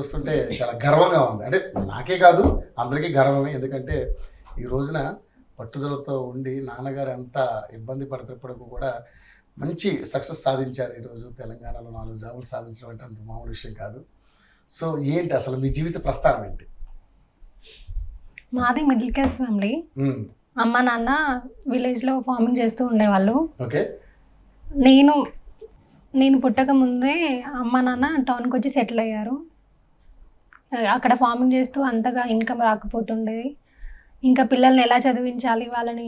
చూస్తుంటే చాలా గర్వంగా ఉంది. అంటే నాకే కాదు అందరికీ గర్వమే. ఎందుకంటే ఈ రోజున పట్టుదలతో ఉండి నాన్నగారు ఎంత ఇబ్బంది పడుతున్నప్పటికీ కూడా మంచి సక్సెస్ సాధించారు. ఈరోజు తెలంగాణలో 4 జాబులు సాధించడం అంటే అంత మామూలు విషయం కాదు. సో ఏంటి అసలు మీ జీవిత ప్రస్థానం ఏంటి? మాది మిడిల్ క్లాస్ ఫ్యామిలీ. అమ్మ నాన్న విలేజ్లో ఫార్మింగ్ చేస్తూ ఉండేవాళ్ళు. ఓకే. నేను పుట్టక ముందే అమ్మ నాన్న టౌన్కి వచ్చి సెటిల్ అయ్యారు. అక్కడ ఫార్మింగ్ చేస్తూ అంతగా ఇన్కమ్ రాకపోతుండేది. ఇంకా పిల్లల్ని ఎలా చదివించాలి, వాళ్ళని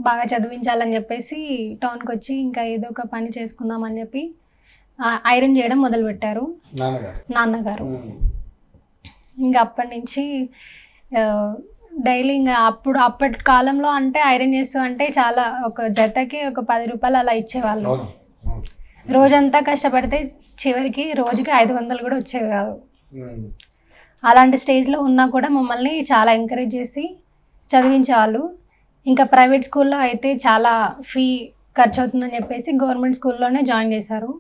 బాగా చదివించాలని చెప్పేసి టౌన్కి వచ్చి ఇంకా ఏదో ఒక పని చేసుకుందామని చెప్పి ఐరన్ చేయడం మొదలుపెట్టారు నాన్నగారు. ఇంకా అప్పటి నుంచి డైలీ ఇంకా అప్పటి కాలంలో అంటే ఐరన్ చేస్తూ అంటే చాలా ఒక జతకి ఒక 10 రూపాయలు అలా ఇచ్చేవాళ్ళు. రోజంతా కష్టపడితే చివరికి రోజుకి 500 కూడా వచ్చేవి కాదు. అలాంటి స్టేజ్లో ఉన్నా కూడా మమ్మల్ని చాలా ఎంకరేజ్ చేసి చదివించేవాళ్ళు. ఇంకా ప్రైవేట్ స్కూల్లో అయితే చాలా ఫీ ఖర్చు అవుతుందని చెప్పేసి గవర్నమెంట్ స్కూల్లోనే జాయిన్ చేశారు.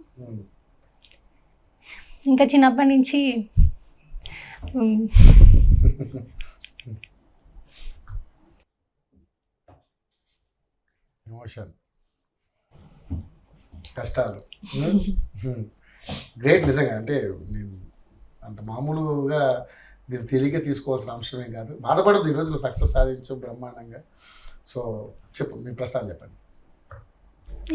ఇంకా చిన్నప్పటి నుంచి ఎమోషన్, కష్టాలు. గ్రేట్ నిజంగా. అంటే నేను అంత మామూలుగా దీన్ని తెలియక తీసుకోవాల్సిన అంశమే కాదు. బాధపడద్దు, ఈరోజు సక్సెస్ సాధించు బ్రహ్మాండంగా. సో చెప్పు, మీ ప్రస్థానం చెప్పండి.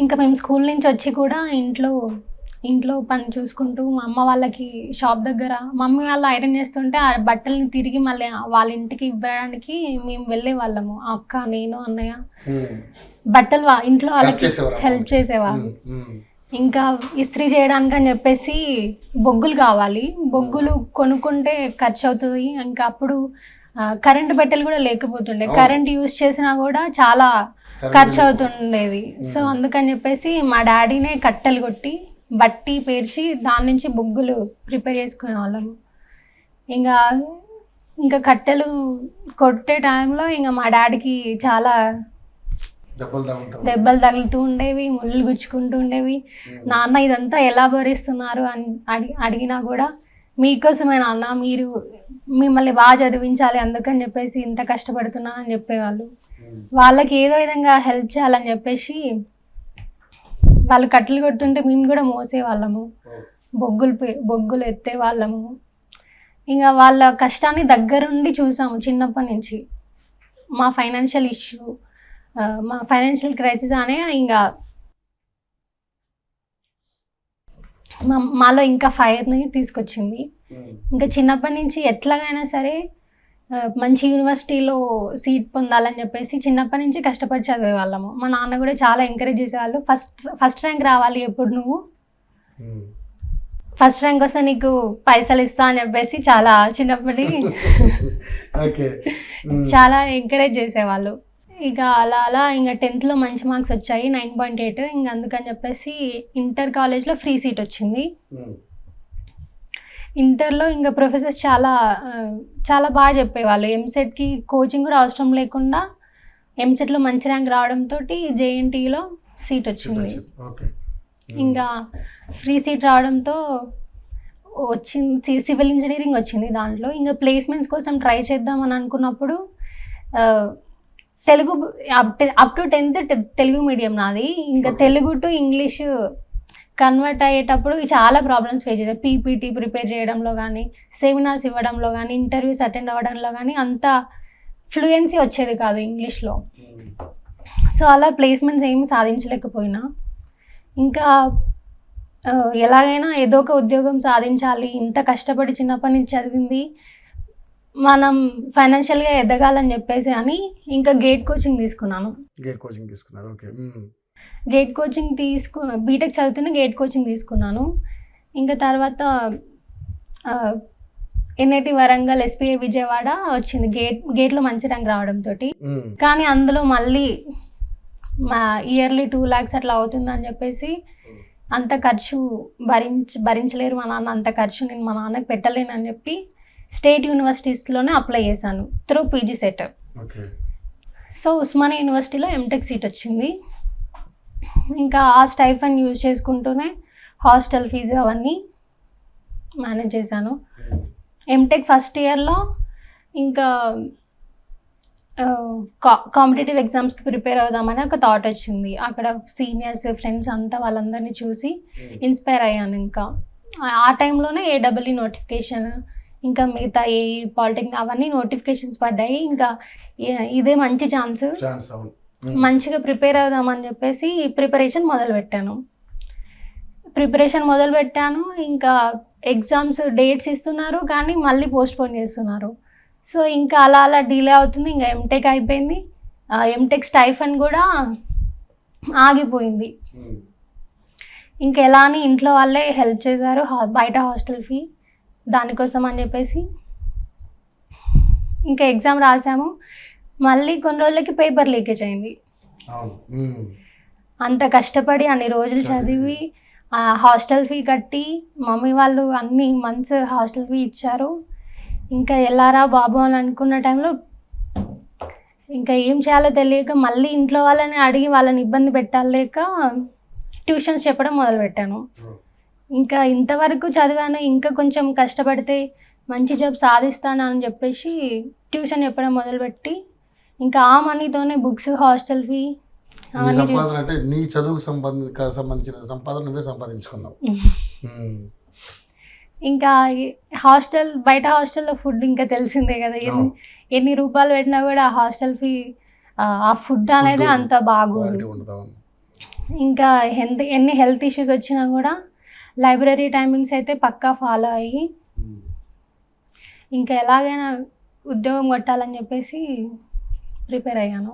ఇంకా మేము స్కూల్ నుంచి వచ్చి కూడా ఇంట్లో పని చూసుకుంటూ మా అమ్మ వాళ్ళకి షాప్ దగ్గర మమ్మీ వాళ్ళు ఐరన్ చేస్తుంటే ఆ బట్టల్ని తిరిగి మళ్ళీ వాళ్ళ ఇంటికి ఇవ్వడానికి మేము వెళ్ళే వాళ్ళము. అక్క, నేను, అన్నయ్య బట్టలు ఇంట్లో వాళ్ళకి హెల్ప్ చేసేవాళ్ళు. ఇంకా ఇస్త్రీ చేయడానికి అని చెప్పేసి బొగ్గులు కావాలి. బొగ్గులు కొనుక్కుంటే ఖర్చు అవుతుంది. ఇంకా అప్పుడు కరెంటు బట్టలు కూడా లేకపోతుండే. కరెంట్ యూజ్ చేసినా కూడా చాలా ఖర్చు అవుతుండేది. సో అందుకని చెప్పేసి మా డాడీనే కట్టెలు కొట్టి బట్టి పేర్చి దాని నుంచి బొగ్గులు ప్రిపేర్ చేసుకునే వాళ్ళము. ఇంకా కట్టెలు కొట్టే టైంలో ఇంకా మా డాడీకి చాలా దెబ్బలు తగులుతూ ఉండేవి, ముళ్ళు గుచ్చుకుంటూ ఉండేవి. నాన్న ఇదంతా ఎలా భరిస్తున్నారు అని అడిగినా కూడా మీకోసమే నాన్న, మిమ్మల్ని బాగా చదివించాలి అందుకని చెప్పేసి ఇంత కష్టపడుతున్నా అని చెప్పేవాళ్ళు. వాళ్ళకి ఏదో విధంగా హెల్ప్ చేయాలని చెప్పేసి వాళ్ళు కట్టెలు కొడుతుంటే మేము కూడా మోసేవాళ్ళము, బొగ్గులు ఎత్తే వాళ్ళము. ఇంకా వాళ్ళ కష్టాన్ని దగ్గరుండి చూసాము చిన్నప్పటి నుంచి. మా ఫైనాన్షియల్ క్రైసిస్ అనే ఇంకా మాలో ఇంకా ఫైర్ని తీసుకొచ్చింది. ఇంకా చిన్నప్పటి నుంచి ఎట్లాగైనా సరే మంచి యూనివర్సిటీలో సీట్ పొందాలని చెప్పేసి చిన్నప్పటి నుంచి కష్టపడి చదివే వాళ్ళము. మా నాన్న కూడా చాలా ఎంకరేజ్ చేసేవాళ్ళు. ఫస్ట్ ర్యాంక్ రావాలి, ఎప్పుడు నువ్వు ఫస్ట్ ర్యాంక్ వస్తే నీకు పైసలు ఇస్తా అని చెప్పేసి చాలా చిన్నప్పటి చాలా ఎంకరేజ్ చేసేవాళ్ళు. ఇక అలా ఇంకా 10th మంచి మార్క్స్ వచ్చాయి, 9.8. ఇంకా అందుకని చెప్పేసి ఇంటర్ కాలేజ్లో ఫ్రీ సీట్ వచ్చింది. ఇంటర్లో ఇంకా ప్రొఫెసర్స్ చాలా బాగా చెప్పేవాళ్ళు. ఎంసెట్కి కోచింగ్ కూడా అవసరం లేకుండా ఎంసెట్లో మంచి ర్యాంక్ రావడంతో జేఎన్టీలో సీట్ వచ్చింది. ఇంకా ఫ్రీ సీట్ రావడంతో వచ్చింది, సివిల్ ఇంజనీరింగ్ వచ్చింది. దాంట్లో ఇంకా ప్లేస్మెంట్స్ కోసం ట్రై చేద్దామని అనుకున్నప్పుడు Telugu up to 10th Telugu medium నాది. ఇంకా తెలుగు టు ఇంగ్లీష్ కన్వర్ట్ అయ్యేటప్పుడు చాలా ప్రాబ్లమ్స్ ఫేస్ చేశారు. పీపీటీ ప్రిపేర్ చేయడంలో కానీ, సెమినార్స్ ఇవ్వడంలో కానీ, ఇంటర్వ్యూస్ అటెండ్ అవ్వడంలో కానీ అంత ఫ్లూయెన్సీ వచ్చేది కాదు ఇంగ్లీష్లో. సో అలా ప్లేస్మెంట్స్ ఏమి సాధించలేకపోయినా ఇంకా ఎలాగైనా ఏదో ఒక ఉద్యోగం సాధించాలి, ఇంత కష్టపడి చిన్నప్పటి నుంచి చదివింది, మనం ఫైనాన్షియల్గా ఎదగాలని చెప్పేసి అని ఇంకా గేట్ కోచింగ్ తీసుకున్నాను. గేట్ కోచింగ్ బీటెక్ చదువుతున్న గేట్ కోచింగ్ తీసుకున్నాను. ఇంకా తర్వాత ఎన్ఐటి వరంగల్, ఎస్పీఐ విజయవాడ వచ్చింది. గేట్లో మంచి ర్యాంక్ రావడంతో. కానీ అందులో మళ్ళీ ఇయర్లీ 2 lakhs అట్లా అవుతుందని చెప్పేసి అంత ఖర్చు భరించలేరు మా నాన్న, అంత ఖర్చు నేను మా నాన్నకి పెట్టలేను అని చెప్పి స్టేట్ యూనివర్సిటీస్లోనే అప్లై చేశాను through PG set. So Osmania యూనివర్సిటీలో ఎంటెక్ సీట్ వచ్చింది. ఇంకా ఆ స్టైఫండ్ యూజ్ చేసుకుంటూనే హాస్టల్ ఫీజు అవన్నీ మేనేజ్ చేశాను. ఎంటెక్ ఫస్ట్ ఇయర్లో ఇంకా కాంపిటేటివ్ ఎగ్జామ్స్కి ప్రిపేర్ అవుదామని ఒక థాట్ వచ్చింది. అక్కడ సీనియర్స్ ఫ్రెండ్స్ అంతా వాళ్ళందరినీ చూసి ఇన్స్పైర్ అయ్యాను. ఇంకా ఆ టైంలోనే ఏడబ్ల్యూ నోటిఫికేషన్, ఇంకా మిగతా ఏ పాలిటెక్నిక్ అవన్నీ నోటిఫికేషన్స్ పడ్డాయి. ఇంకా ఇదే మంచి ఛాన్స్, మంచిగా ప్రిపేర్ అవుదామని చెప్పేసి ప్రిపరేషన్ మొదలుపెట్టాను. ఇంకా ఎగ్జామ్స్ డేట్స్ ఇస్తున్నారు కానీ మళ్ళీ పోస్ట్పోన్ చేస్తున్నారు. సో ఇంకా అలా డిలే అవుతుంది. ఇంకా ఎంటెక్ అయిపోయింది. ఎంటెక్ స్టైఫండ్ కూడా ఆగిపోయింది. ఇంకా ఎలా అని ఇంట్లో వాళ్ళే హెల్ప్ చేశారు, బయట హాస్టల్ ఫీ దానికోసం అని చెప్పేసి ఇంకా ఎగ్జామ్ రాసాము. మళ్ళీ కొన్ని రోజులకి పేపర్ లీకేజ్ అయింది. అంత కష్టపడి అన్ని రోజులు చదివి హాస్టల్ ఫీ కట్టి మమ్మీ వాళ్ళు అన్ని మంత్స్ హాస్టల్ ఫీ ఇచ్చారు. ఇంకా ఎలారా బాబు అని అనుకున్న టైంలో ఇంకా ఏం చేయాలో తెలియక మళ్ళీ ఇంట్లో వాళ్ళని అడిగి వాళ్ళని ఇబ్బంది పెట్టలేక ట్యూషన్స్ చెప్పడం మొదలుపెట్టాను. ఇంకా ఇంతవరకు చదివాను, ఇంకా కొంచెం కష్టపడితే మంచి జాబ్ సాధిస్తాను అని చెప్పేసి ట్యూషన్ చెప్పడం మొదలుపెట్టి ఇంకా ఆ మనీతోనే బుక్స్, హాస్టల్ ఫీ సంపాదన అంటే నీ చదువుకు సంబంధించిన సంపాదన నువ్వే సంపాదించుకున్నావు. ఇంకా బయట హాస్టల్లో ఫుడ్ ఇంకా తెలిసిందే కదా, ఎన్ని రూపాయలు పెట్టినా కూడా ఆ హాస్టల్ ఫీ, ఆ ఫుడ్ అనేది అంత బాగోదు. ఇంకా ఎన్ని హెల్త్ ఇష్యూస్ వచ్చినా కూడా లైబ్రరీ టైమింగ్స్ అయితే పక్కా ఫాలో అయ్యి ఇంకా ఎలాగైనా ఉద్యోగం కొట్టాలని చెప్పేసి ప్రిపేర్ అయ్యాను.